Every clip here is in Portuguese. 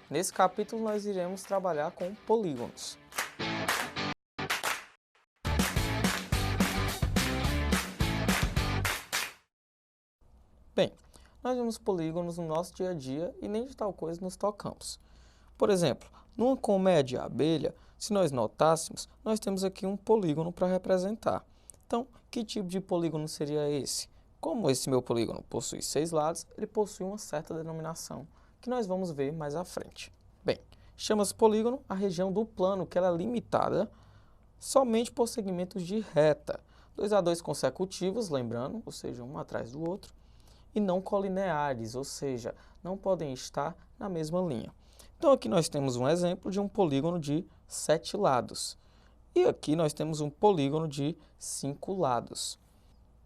Nesse capítulo nós iremos trabalhar com polígonos. Bem, nós vemos polígonos no nosso dia a dia e nem de tal coisa nos tocamos. Por exemplo, numa colmeia de abelha, se nós notássemos, nós temos aqui um polígono para representar. Então, que tipo de polígono seria esse? Como esse meu polígono possui 6 lados, ele possui uma certa denominação, que nós vamos ver mais à frente. Bem, chama-se polígono a região do plano que ela é limitada somente por segmentos de reta, 2 a 2 consecutivos, lembrando, ou seja, um atrás do outro, e não colineares, ou seja, não podem estar na mesma linha. Então aqui nós temos um exemplo de um polígono de 7 lados. E aqui nós temos um polígono de 5 lados.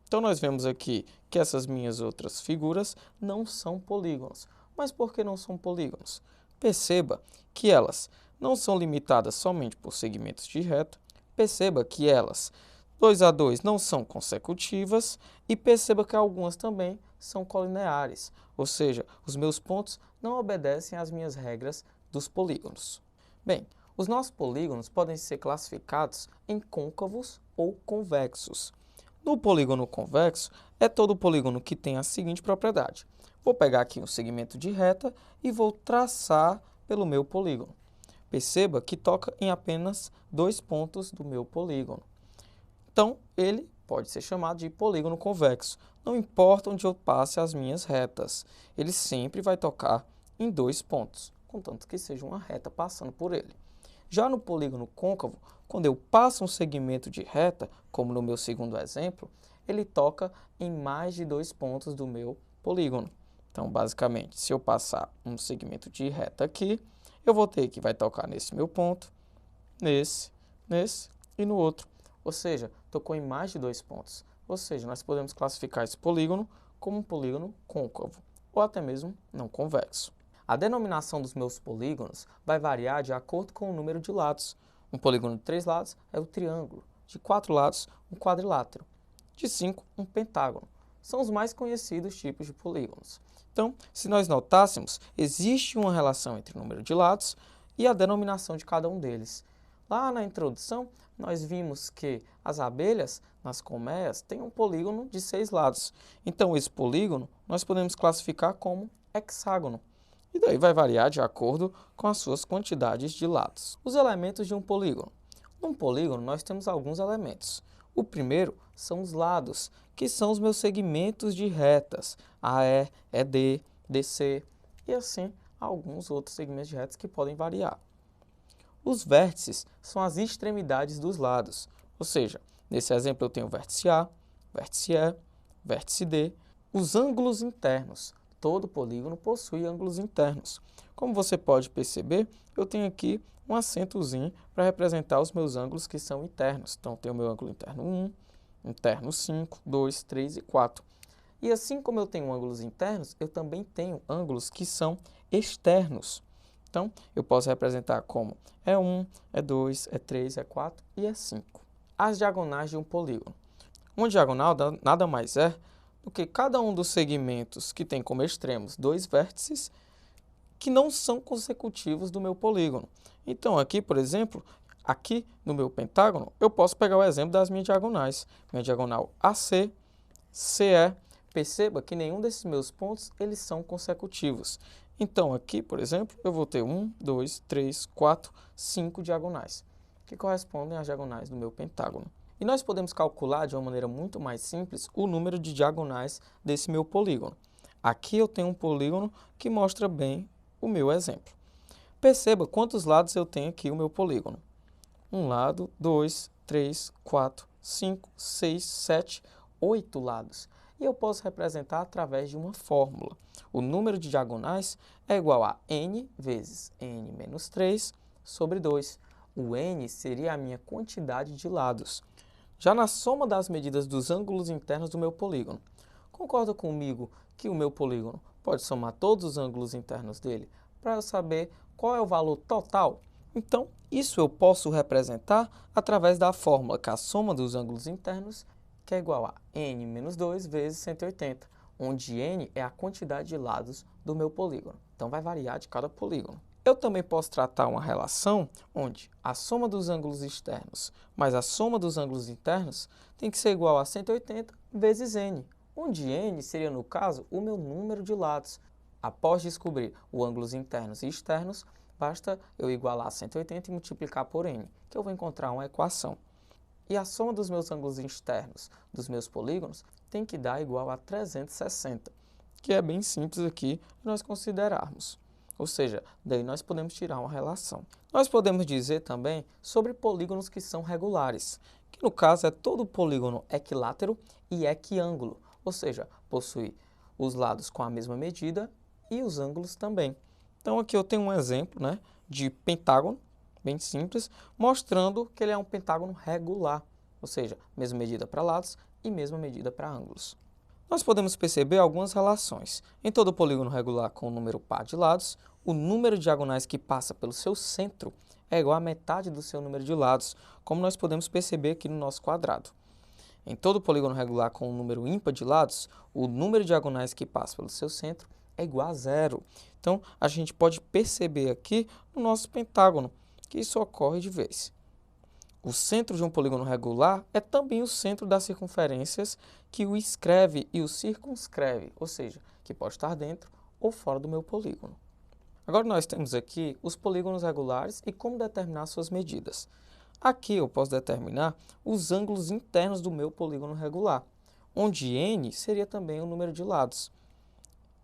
Então nós vemos aqui que essas minhas outras figuras não são polígonos. Mas por que não são polígonos? Perceba que elas não são limitadas somente por segmentos de reta. Perceba que elas 2 a 2 não são consecutivas e perceba que algumas também são colineares, ou seja, os meus pontos não obedecem às minhas regras dos polígonos. Bem, os nossos polígonos podem ser classificados em côncavos ou convexos. No polígono convexo, é todo polígono que tem a seguinte propriedade. Vou pegar aqui um segmento de reta e vou traçar pelo meu polígono. Perceba que toca em apenas 2 pontos do meu polígono. Então, ele pode ser chamado de polígono convexo. Não importa onde eu passe as minhas retas, ele sempre vai tocar em 2 pontos, contanto que seja uma reta passando por ele. Já no polígono côncavo, quando eu passo um segmento de reta, como no meu segundo exemplo, ele toca em mais de 2 pontos do meu polígono. Então, basicamente, se eu passar um segmento de reta aqui, eu vou ter que vai tocar nesse meu ponto, nesse e no outro. Ou seja, tocou em mais de 2 pontos. Ou seja, nós podemos classificar esse polígono como um polígono côncavo, ou até mesmo não convexo. A denominação dos meus polígonos vai variar de acordo com o número de lados. Um polígono de 3 lados é o triângulo, de 4 lados, um quadrilátero, de 5, um pentágono. São os mais conhecidos tipos de polígonos. Então, se nós notássemos, existe uma relação entre o número de lados e a denominação de cada um deles. Lá na introdução, nós vimos que as abelhas, nas colmeias, têm um polígono de 6 lados. Então, esse polígono nós podemos classificar como hexágono. E daí vai variar de acordo com as suas quantidades de lados. Os elementos de um polígono. Num polígono, nós temos alguns elementos. O primeiro são os lados, que são os meus segmentos de retas, AE, ED, DC, e assim alguns outros segmentos de retas que podem variar. Os vértices são as extremidades dos lados, ou seja, nesse exemplo eu tenho o vértice A, vértice E, vértice D. Os ângulos internos. Todo polígono possui ângulos internos. Como você pode perceber, eu tenho aqui um acentozinho para representar os meus ângulos que são internos. Então, tenho o meu ângulo interno 1, interno 5, 2, 3 e 4. E assim como eu tenho ângulos internos, eu também tenho ângulos que são externos. Então, eu posso representar como E1, E2, E3, E4 e E5. As diagonais de um polígono. Uma diagonal nada mais é do que cada um dos segmentos que tem como extremos 2 vértices que não são consecutivos do meu polígono. Então, aqui, por exemplo, aqui no meu pentágono, eu posso pegar o exemplo das minhas diagonais. Minha diagonal AC, CE. Perceba que nenhum desses meus pontos eles são consecutivos. Então, aqui, por exemplo, eu vou ter 1, 2, 3, 4, 5 diagonais, que correspondem às diagonais do meu pentágono. E nós podemos calcular de uma maneira muito mais simples o número de diagonais desse meu polígono. Aqui eu tenho um polígono que mostra bem o meu exemplo. Perceba quantos lados eu tenho aqui o meu polígono. Um lado, 2, 3, 4, 5, 6, 7, 8 lados. E eu posso representar através de uma fórmula. O número de diagonais é igual a n vezes n menos 3 sobre 2. O n seria a minha quantidade de lados. Já na soma das medidas dos ângulos internos do meu polígono, concorda comigo que o meu polígono pode somar todos os ângulos internos dele para eu saber qual é o valor total? Então, isso eu posso representar através da fórmula que a soma dos ângulos internos que é igual a n menos 2 vezes 180, onde n é a quantidade de lados do meu polígono. Então, vai variar de cada polígono. Eu também posso tratar uma relação onde a soma dos ângulos externos mais a soma dos ângulos internos tem que ser igual a 180 vezes n, onde n seria, no caso, o meu número de lados. Após descobrir os ângulos internos e externos, basta eu igualar 180 e multiplicar por n, que eu vou encontrar uma equação. E a soma dos meus ângulos externos dos meus polígonos tem que dar igual a 360, que é bem simples aqui nós considerarmos. Ou seja, daí nós podemos tirar uma relação. Nós podemos dizer também sobre polígonos que são regulares, que no caso é todo polígono equilátero e equiângulo, ou seja, possui os lados com a mesma medida e os ângulos também. Então aqui eu tenho um exemplo, né, de pentágono, bem simples, mostrando que ele é um pentágono regular, ou seja, mesma medida para lados e mesma medida para ângulos. Nós podemos perceber algumas relações. Em todo polígono regular com um número par de lados, o número de diagonais que passa pelo seu centro é igual à metade do seu número de lados, como nós podemos perceber aqui no nosso quadrado. Em todo polígono regular com um número ímpar de lados, o número de diagonais que passa pelo seu centro é igual a zero. Então, a gente pode perceber aqui no nosso pentágono que isso ocorre de vez. O centro de um polígono regular é também o centro das circunferências que o escreve e o circunscreve, ou seja, que pode estar dentro ou fora do meu polígono. Agora nós temos aqui os polígonos regulares e como determinar suas medidas. Aqui eu posso determinar os ângulos internos do meu polígono regular, onde n seria também o número de lados.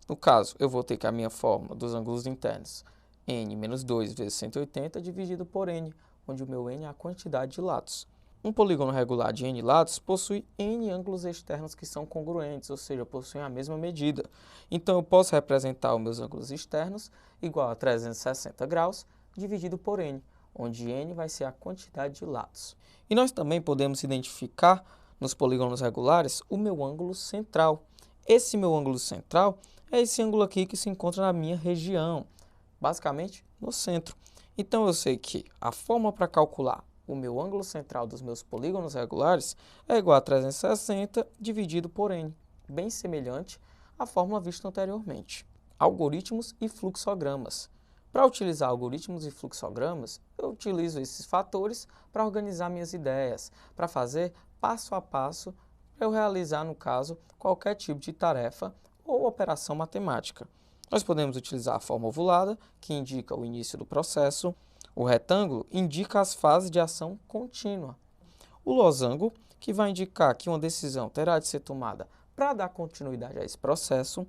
No caso, eu vou ter que a minha fórmula dos ângulos internos, n menos 2 vezes 180 dividido por n, onde o meu n é a quantidade de lados. Um polígono regular de n lados possui n ângulos externos que são congruentes, ou seja, possuem a mesma medida. Então, eu posso representar os meus ângulos externos igual a 360 graus dividido por n, onde n vai ser a quantidade de lados. E nós também podemos identificar nos polígonos regulares o meu ângulo central. Esse meu ângulo central é esse ângulo aqui que se encontra na minha região, basicamente no centro. Então, eu sei que a forma para calcular o meu ângulo central dos meus polígonos regulares é igual a 360 dividido por n, bem semelhante à fórmula vista anteriormente. Algoritmos e fluxogramas. Para utilizar algoritmos e fluxogramas, eu utilizo esses fatores para organizar minhas ideias, para fazer passo a passo para eu realizar, no caso, qualquer tipo de tarefa ou operação matemática. Nós podemos utilizar a forma ovulada, que indica o início do processo. O retângulo indica as fases de ação contínua. O losango, que vai indicar que uma decisão terá de ser tomada para dar continuidade a esse processo.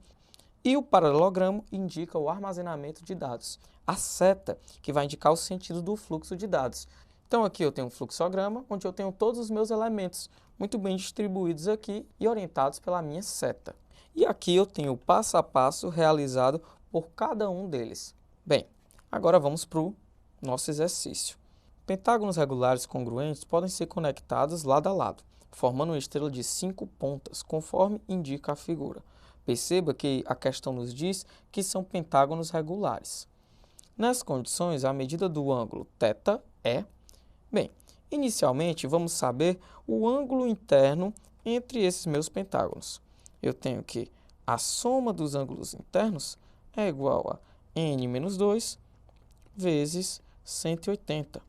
E o paralelogramo indica o armazenamento de dados. A seta, que vai indicar o sentido do fluxo de dados. Então, aqui eu tenho um fluxograma, onde eu tenho todos os meus elementos muito bem distribuídos aqui e orientados pela minha seta. E aqui eu tenho o passo a passo realizado por cada um deles. Bem, agora vamos para o nosso exercício. Pentágonos regulares congruentes podem ser conectados lado a lado, formando uma estrela de 5 pontas, conforme indica a figura. Perceba que a questão nos diz que são pentágonos regulares. Nessas condições, a medida do ângulo θ é... Bem, inicialmente vamos saber o ângulo interno entre esses meus pentágonos. Eu tenho que a soma dos ângulos internos é igual a n menos 2 vezes 180.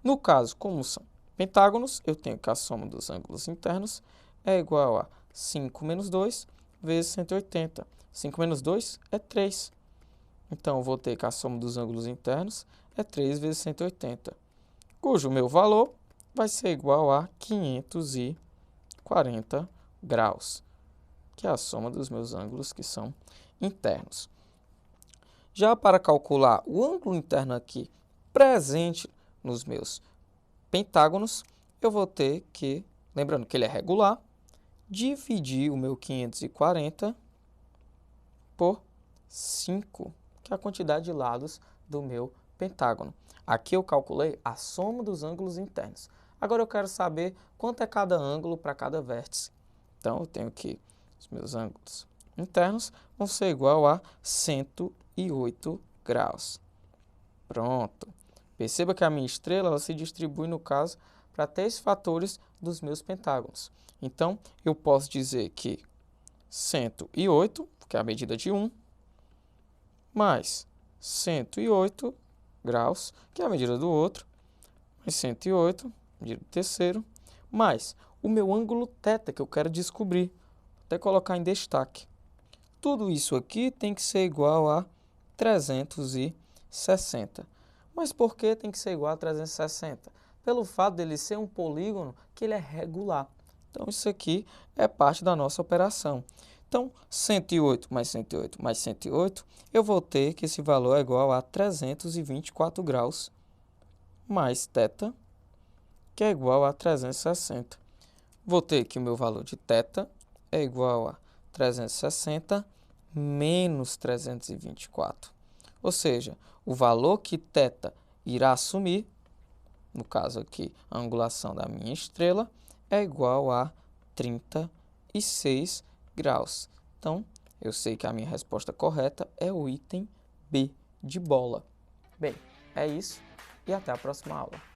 No caso, como são pentágonos, eu tenho que a soma dos ângulos internos é igual a 5 menos 2 vezes 180. 5 menos 2 é 3. Então, eu vou ter que a soma dos ângulos internos é 3 vezes 180, cujo meu valor vai ser igual a 540 graus, que é a soma dos meus ângulos que são internos. Já para calcular o ângulo interno aqui presente nos meus pentágonos, eu vou ter que, lembrando que ele é regular, dividir o meu 540 por 5, que é a quantidade de lados do meu pentágono. Aqui eu calculei a soma dos ângulos internos. Agora eu quero saber quanto é cada ângulo para cada vértice. Então, eu tenho que os meus ângulos internos vão ser igual a 108 graus. Pronto. Perceba que a minha estrela ela se distribui, no caso, para 3 fatores dos meus pentágonos. Então, eu posso dizer que 108, que é a medida de 1, mais 108 graus, que é a medida do outro, mais 108, medida do terceiro, mais o meu ângulo θ que eu quero descobrir, até colocar em destaque. Tudo isso aqui tem que ser igual a 360. Mas por que tem que ser igual a 360? Pelo fato dele ser um polígono que ele é regular. Então, isso aqui é parte da nossa operação. Então, 108 mais 108 mais 108, eu vou ter que esse valor é igual a 324 graus mais θ, que é igual a 360. Vou ter que o meu valor de θ é igual a 360 menos 324. Ou seja, o valor que θ irá assumir, no caso aqui, a angulação da minha estrela, é igual a 36 graus. Então, eu sei que a minha resposta correta é o item B de bola. Bem, é isso e até a próxima aula.